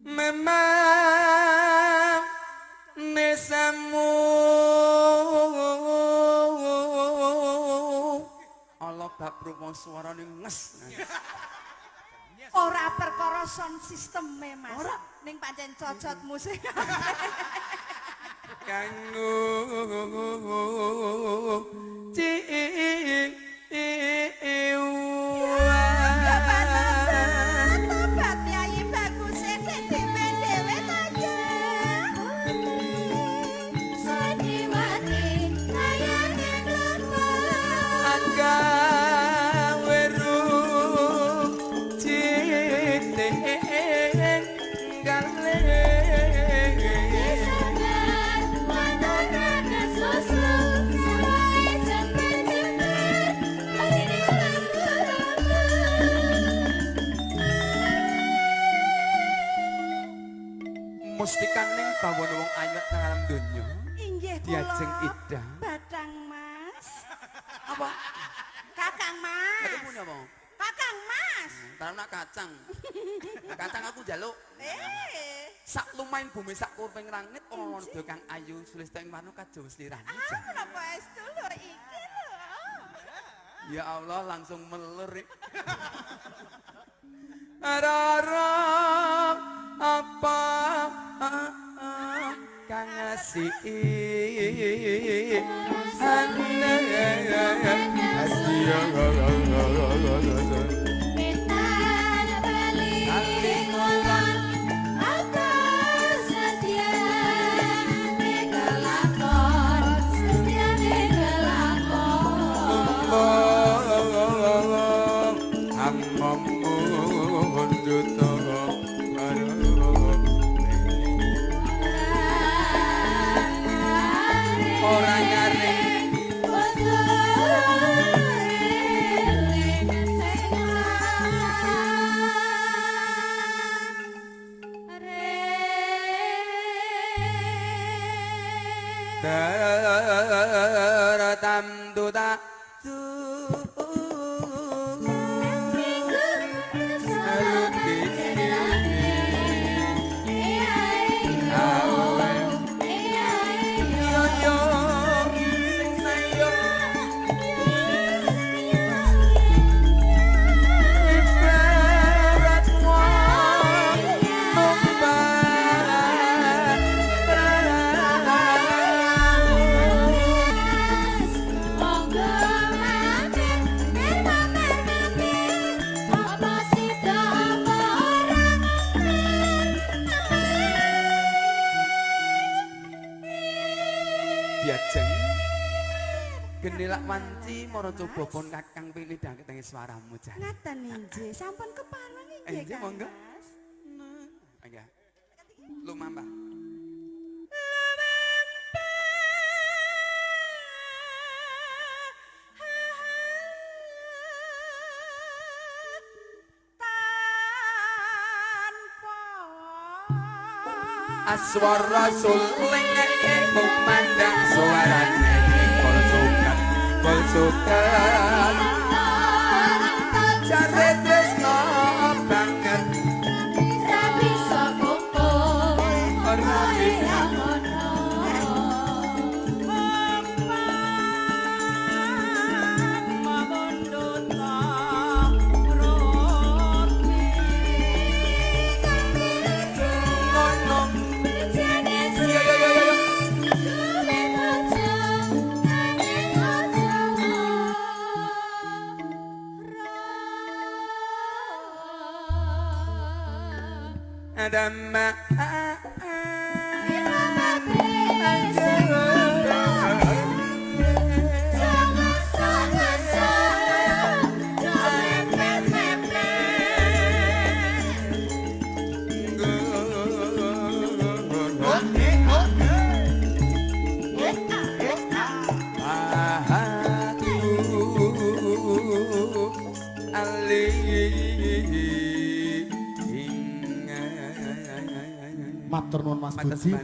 memang nesamu Allah gak perlu suarane nges. Ora perkara sound system Mas. Ora ning pancen cocot musik. Kanggo mustikan ning bawana wong ayu nang alam donya. Inggih kula. Diajeng Ida. Batang Mas. Apa? Kakang Mas. Aku punya apa? Kakang Mas. Tahu nak kacang. Kacang aku jaluk. Sak lumayan bumi sak kurping langit ana do kang ayu sulista ing manu kajo slirane. Menapa estu lho iki lho. Ya Allah langsung meler. Ararap apa kang ngasih tam tu ta tu diajeng gendelak wanci mara coba pun kakang pilih dangke teng swaramu jan. Ngaten inggih, sampun kepareng inggih. Inggih monggo. Enggak. Lumampah. Aswara sulengake kumandang suarane kol sukan jare tresno banget ra bisa kumpul ora bisa Adama Matur nuwun Mas Budi, Mbak